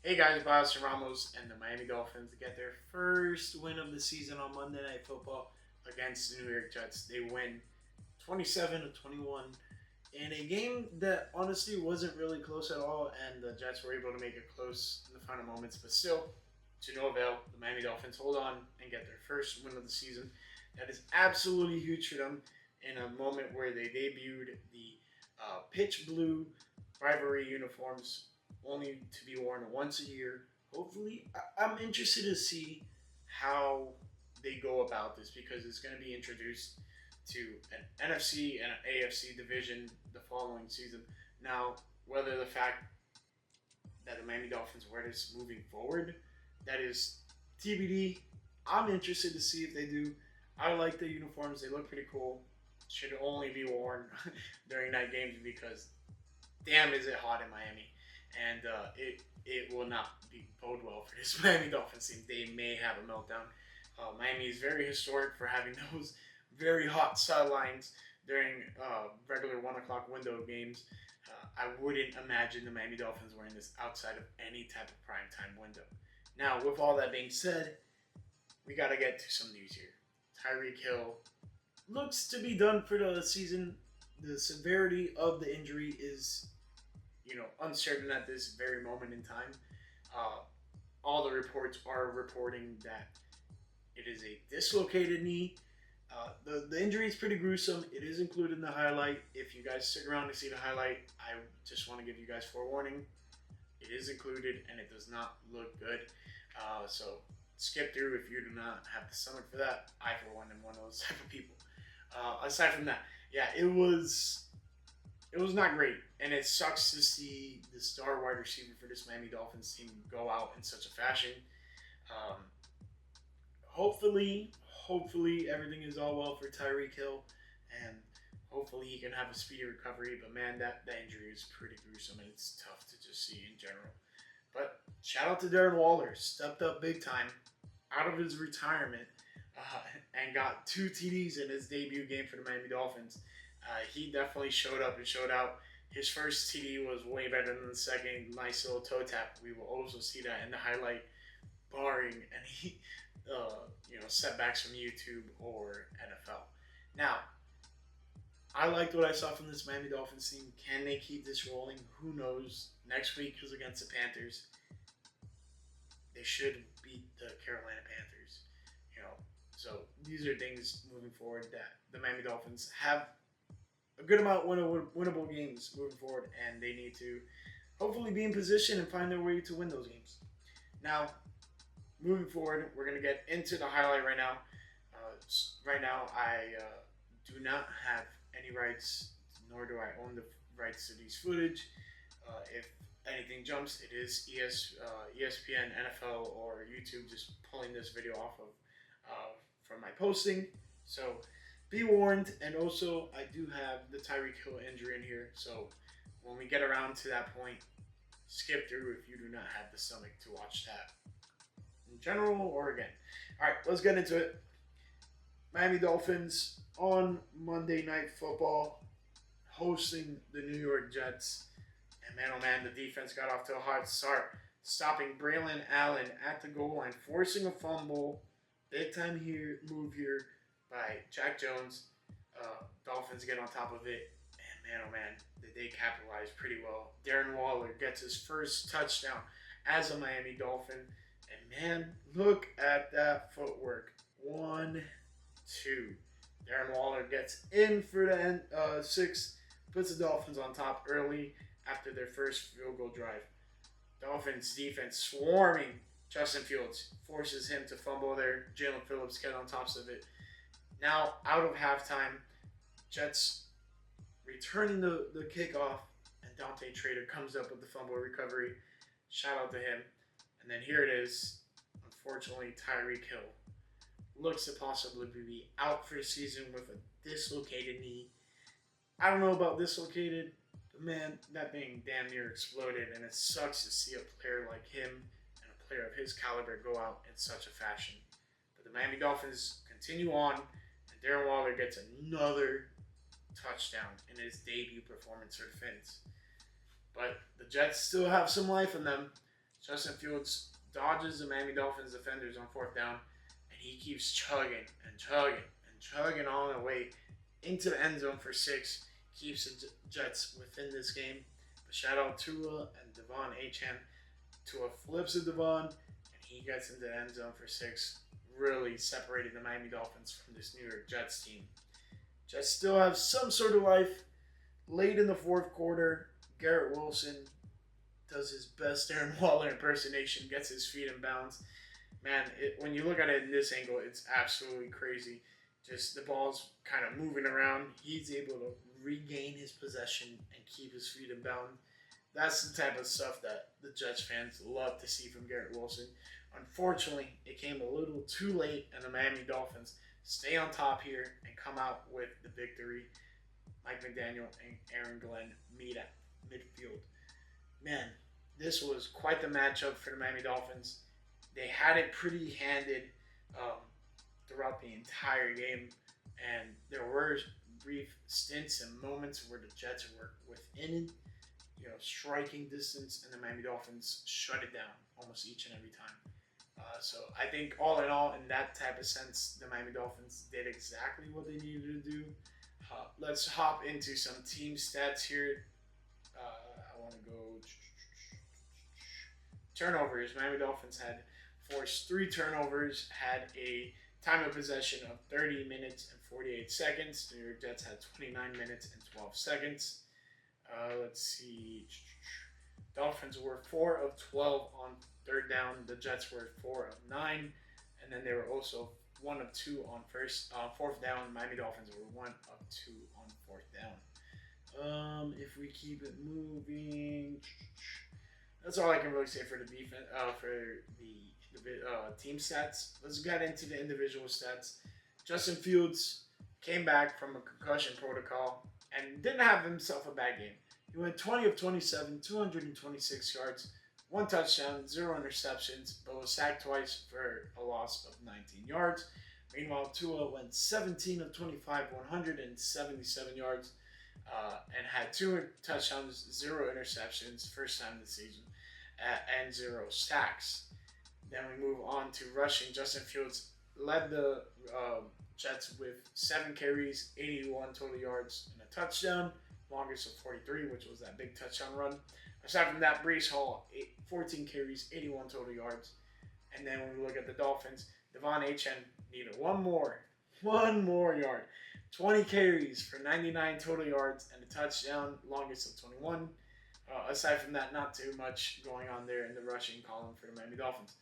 Hey guys, Boston Ramos and the Miami Dolphins get their first win of the season on Monday Night Football against the New York Jets. They win 27-21 in a game that honestly wasn't really close at all, and the Jets were able to make it close in the final moments, but still, to no avail. The Miami Dolphins hold on and get their first win of the season. That is absolutely huge for them in a moment where they debuted the pitch blue rivalry uniforms only to be worn once a year. Hopefully, I'm interested to see how they go about this because it's going to be introduced to an NFC and an AFC division the following season. Now, whether the fact that the Miami Dolphins wear this moving forward, that is TBD. I'm interested to see if they do. I like the uniforms; they look pretty cool. Should only be worn during night games because damn, is it hot in Miami, and it will not be bode well for this Miami Dolphins team. They may have a meltdown. Miami is very historic for having those very hot sidelines during regular 1 o'clock window games. I wouldn't imagine the Miami Dolphins wearing this outside of any type of prime time window. Now, with all that being said, we got to get to some news here. Tyreek Hill looks to be done for the season. The severity of the injury is, uncertain at this very moment in time. Uh, all the reports are reporting that it is a dislocated knee. The injury is pretty gruesome. It is included in the highlight. If you guys stick around to see the highlight, I just want to give you guys forewarning. It is included and it does not look good. So skip through if you do not have the stomach for that. I, for one, am one of those type of people. Aside from that, yeah, it was not great, and it sucks to see the star wide receiver for this Miami Dolphins team go out in such a fashion. Um, hopefully everything is all well for Tyreek Hill, and hopefully he can have a speedy recovery. But man, that injury is pretty gruesome, and it's tough to just see in general. But shout out to Darren Waller, stepped up big time out of his retirement and got 2 TDs in his debut game for the Miami Dolphins. He definitely showed up and showed out. His first TD was way better than the second. Nice little toe tap. We will also see that in the highlight, barring any setbacks from YouTube or NFL. Now, I liked what I saw from this Miami Dolphins team. Can they keep this rolling? Who knows? Next week is against the Panthers. They should beat the Carolina Panthers. So these are things moving forward that the Miami Dolphins have a good amount of winnable games moving forward, and they need to hopefully be in position and find their way to win those games. Now, moving forward, we're going to get into the highlight right now. Right now, I do not have any rights, nor do I own the rights to these footage. If anything jumps, it is ESPN, NFL, or YouTube just pulling this video off of from my posting. So be warned. And also, I do have the Tyreek Hill injury in here. So when we get around to that point, skip through if you do not have the stomach to watch that in general or again. All right, let's get into it. Miami Dolphins on Monday Night Football hosting the New York Jets. And man, oh man, the defense got off to a hot start, stopping Braylon Allen at the goal line, forcing a fumble. Big time move here by Jack Jones. Dolphins get on top of it. And man, oh man, they capitalize pretty well. Darren Waller gets his first touchdown as a Miami Dolphin. And man, look at that footwork. 1, 2. Darren Waller gets in for the end, 6. Puts the Dolphins on top early after their first field goal drive. Dolphins defense swarming Justin Fields, forces him to fumble there. Jalen Phillips get on top of it. Now, out of halftime, Jets returning the kickoff, and Dante Trader comes up with the fumble recovery. Shout out to him. And then here it is. Unfortunately, Tyreek Hill looks to possibly be out for the season with a dislocated knee. I don't know about dislocated, but man, that thing damn near exploded, and it sucks to see a player like him and a player of his caliber go out in such a fashion. But the Miami Dolphins continue on, and Darren Waller gets another touchdown in his debut performance for the Finns. But the Jets still have some life in them. Justin Fields dodges the Miami Dolphins defenders on fourth down, and he keeps chugging and chugging and chugging all the way into the end zone for 6. Keeps the Jets within this game. But shout out Tua and Devon Achane. Tua flips to Devon, and he gets into the end zone for 6. Really separating the Miami Dolphins from this New York Jets team. Jets still have some sort of life. Late in the fourth quarter, Garrett Wilson does his best Darren Waller impersonation, gets his feet in bounds. Man, when you look at it in this angle, it's absolutely crazy. Just the ball's kind of moving around. He's able to regain his possession and keep his feet in bounds. That's the type of stuff that the Jets fans love to see from Garrett Wilson. Unfortunately, it came a little too late, and the Miami Dolphins stay on top here and come out with the victory. Mike McDaniel and Aaron Glenn meet at midfield. Man, this was quite the matchup for the Miami Dolphins. They had it pretty handed throughout the entire game, and there were brief stints and moments where the Jets were within, striking distance, and the Miami Dolphins shut it down almost each and every time. So I think all in all, in that type of sense, the Miami Dolphins did exactly what they needed to do. Let's hop into some team stats here. I want to go turnovers. Miami Dolphins had forced 3 turnovers, had a time of possession of 30 minutes and 48 seconds. The New York Jets had 29 minutes and 12 seconds. Let's see. Dolphins were 4 of 12 on third down. The Jets were 4 of 9, and then they were also 1 of 2 on fourth down. Miami Dolphins were 1 of 2 on fourth down. If we keep it moving, that's all I can really say for the defense. For the team stats, let's get into the individual stats. Justin Fields came back from a concussion protocol and didn't have himself a bad game. He went 20 of 27, 226 yards, 1 touchdown, 0 interceptions, but was sacked twice for a loss of 19 yards. Meanwhile, Tua went 17 of 25, 177 yards, and had 2 touchdowns, 0 interceptions, first time this season, and 0 sacks. Then we move on to rushing. Justin Fields led the Jets with 7 carries, 81 total yards, and a touchdown, longest of 43, which was that big touchdown run. Aside from that, Breece Hall, 14 carries, 81 total yards. And then when we look at the Dolphins, Devon Achane needed one more yard. 20 carries for 99 total yards and a touchdown, longest of 21. Aside from that, not too much going on there in the rushing column for the Miami Dolphins.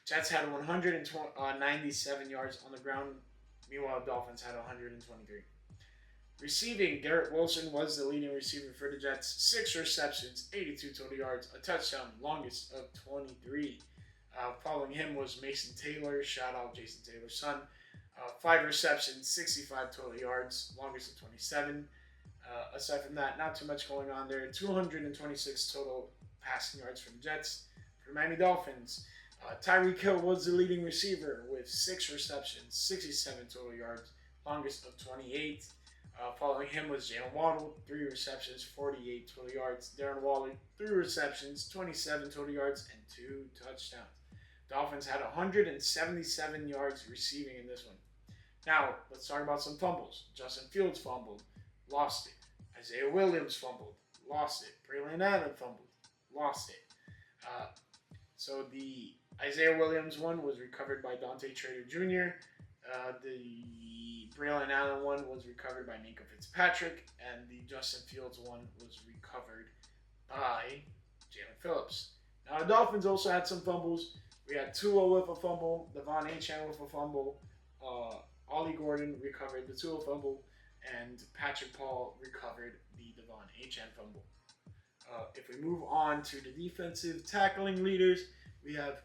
Jets had 197 yards on the ground. Meanwhile, the Dolphins had 123. Receiving, Garrett Wilson was the leading receiver for the Jets. 6 receptions, 82 total yards, a touchdown, longest of 23. Following him was Mason Taylor. Shout out Jason Taylor's son. 5 receptions, 65 total yards, longest of 27. Aside from that, not too much going on there. 226 total passing yards for the Jets. For Miami Dolphins, Tyreek Hill was the leading receiver with 6 receptions, 67 total yards, longest of 28. Following him was Jalen Waddle, 3 receptions, 48 total yards. Darren Waller, 3 receptions, 27 total yards, and 2 touchdowns. Dolphins had 177 yards receiving in this one. Now, let's talk about some fumbles. Justin Fields fumbled, lost it. Isaiah Williams fumbled, lost it. Braylon Allen fumbled, lost it. So the Isaiah Williams one was recovered by Dante Trader Jr., the Braylon Allen one was recovered by Minka Fitzpatrick, and the Justin Fields one was recovered by Jalen Phillips. Now, the Dolphins also had some fumbles. We had Tua with a fumble, Devon Achane with a fumble, Ollie Gordon recovered the Tua fumble, and Patrick Paul recovered the Devon Achane fumble. If we move on to the defensive tackling leaders, we have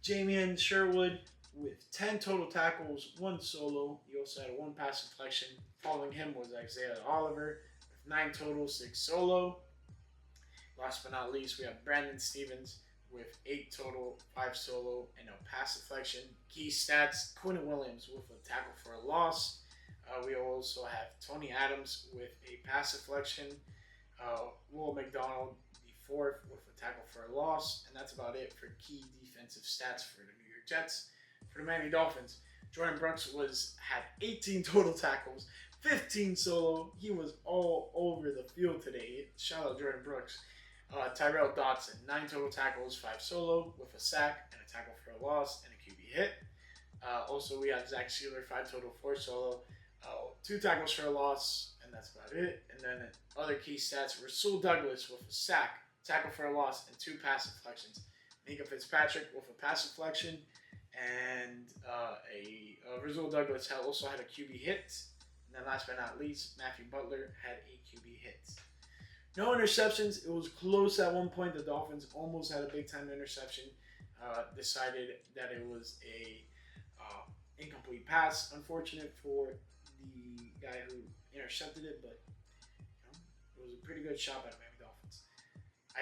Jamian Sherwood with 10 total tackles, 1 solo. He also had 1 pass deflection. Following him was Isaiah Oliver with 9 total, 6 solo. Last but not least, we have Brandon Stevens with 8 total, 5 solo, and a pass deflection. Key stats, Quinn Williams with a tackle for a loss. We also have Tony Adams with a pass deflection. Will McDonald, the fourth with a tackle for a loss, and that's about it for key defensive stats for the New York Jets. For the Miami Dolphins, Jordan Brooks had 18 total tackles, 15 solo. He was all over the field today. Shout out Jordan Brooks. Tyrell Dodson, 9 total tackles, 5 solo with a sack and a tackle for a loss and a QB hit. Also, we have Zach Sealer, 5 total, 4 solo, 2 tackles for a loss, and that's about it. And then other key stats, Rasul Douglas with a sack, tackle for a loss, and 2 pass deflections. Mika Fitzpatrick with a pass deflection, and Rasul Douglas also had a QB hit. And then last but not least, Matthew Butler had a QB hit. No interceptions. It was close at one point. The Dolphins almost had a big-time interception. Decided that it was a incomplete pass. Unfortunate for the guy who intercepted it, but it was a pretty good shot by the Miami Dolphins.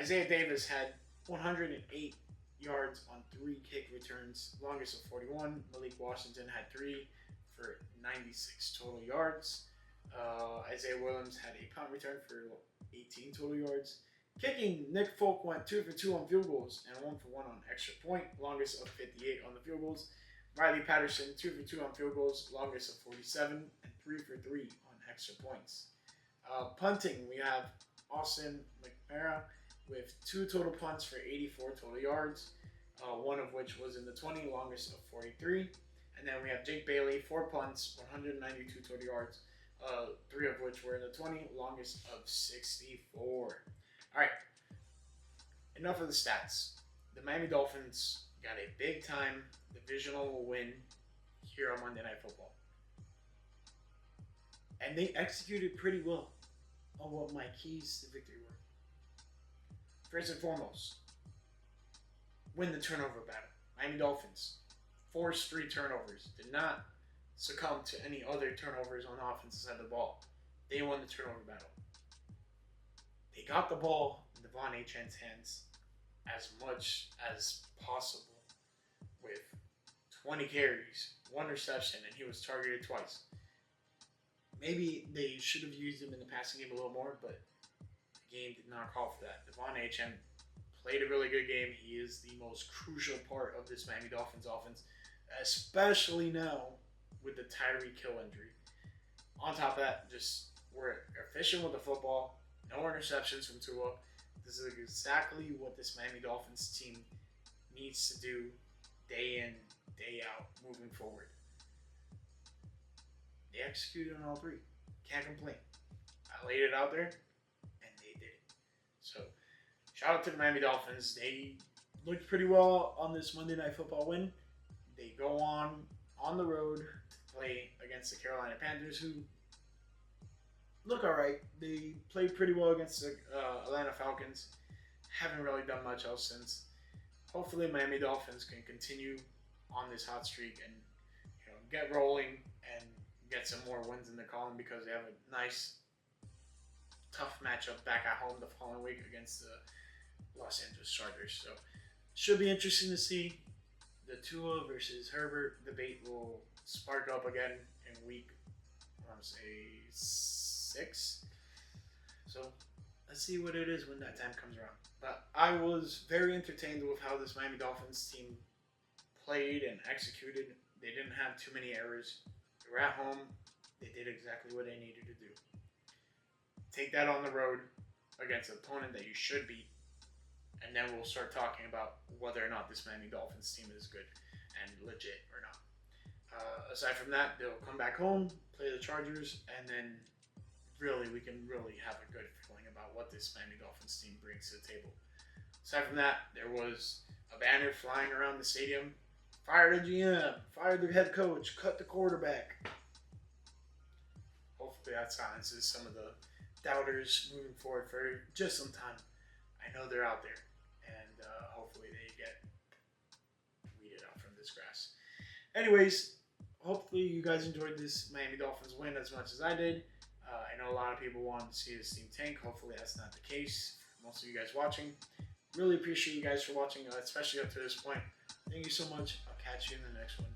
Isaiah Davis had 108 yards on 3 kick returns, longest of 41. Malik Washington had 3 for 96 total yards. Isaiah Williams had a punt return for 18 total yards. Kicking, Nick Folk went 2 for 2 on field goals and 1 for 1 on extra point, longest of 58 on the field goals. Riley Patterson, 2 for 2 on field goals, longest of 47, and 3 for 3 on extra points. Punting, we have Austin McNamara with 2 total punts for 84 total yards, one of which was in the 20, longest of 43. And then we have Jake Bailey, 4 punts, 192 total yards, 3 of which were in the 20, longest of 64. All right, enough of the stats. The Miami Dolphins got a big-time divisional win here on Monday Night Football. And they executed pretty well on what my keys to victory were. First and foremost, win the turnover battle. Miami Dolphins forced 3 turnovers. Did not succumb to any other turnovers on the offensive side of the ball. They won the turnover battle. They got the ball in Devon Achane's hands as much as possible with 20 carries, 1 reception, and he was targeted twice. Maybe they should have used him in the passing game a little more, but the game did not call for that. Devon Achane played a really good game. He is the most crucial part of this Miami Dolphins offense, especially now with the Tyreek Hill injury. On top of that, just we're efficient with the football. No interceptions from Tua. This is exactly what this Miami Dolphins team needs to do day in, day out, moving forward. They executed on all 3. Can't complain. I laid it out there, and they did it. So, shout out to the Miami Dolphins. They looked pretty well on this Monday Night Football win. They go on the road to play against the Carolina Panthers, who look all right. They played pretty well against the Atlanta Falcons. Haven't really done much else since. Hopefully, Miami Dolphins can continue on this hot streak and get rolling and get some more wins in the column, because they have a nice, tough matchup back at home the following week against the Los Angeles Chargers. So, should be interesting to see. The Tua versus Herbert debate will spark up again in week, I want to say 6. So let's see what it is when that time comes around. But I was very entertained with how this Miami Dolphins team played and executed. They didn't have too many errors. They were at home. They did exactly what they needed to do. Take that on the road against an opponent that you should beat, and then we'll start talking about whether or not this Miami Dolphins team is good and legit or not. Aside from that, they'll come back home, play the Chargers, and then we can really have a good feeling about what this Miami Dolphins team brings to the table. Aside from that, there was a banner flying around the stadium. Fire the GM, fire the head coach, cut the quarterback. Hopefully that silences some of the doubters moving forward for just some time. I know they're out there, and hopefully they get weeded out from this grass. Anyways, hopefully you guys enjoyed this Miami Dolphins win as much as I did. I know a lot of people wanted to see this team tank. Hopefully that's not the case for most of you guys watching. Really appreciate you guys for watching, especially up to this point. Thank you so much. I'll catch you in the next one.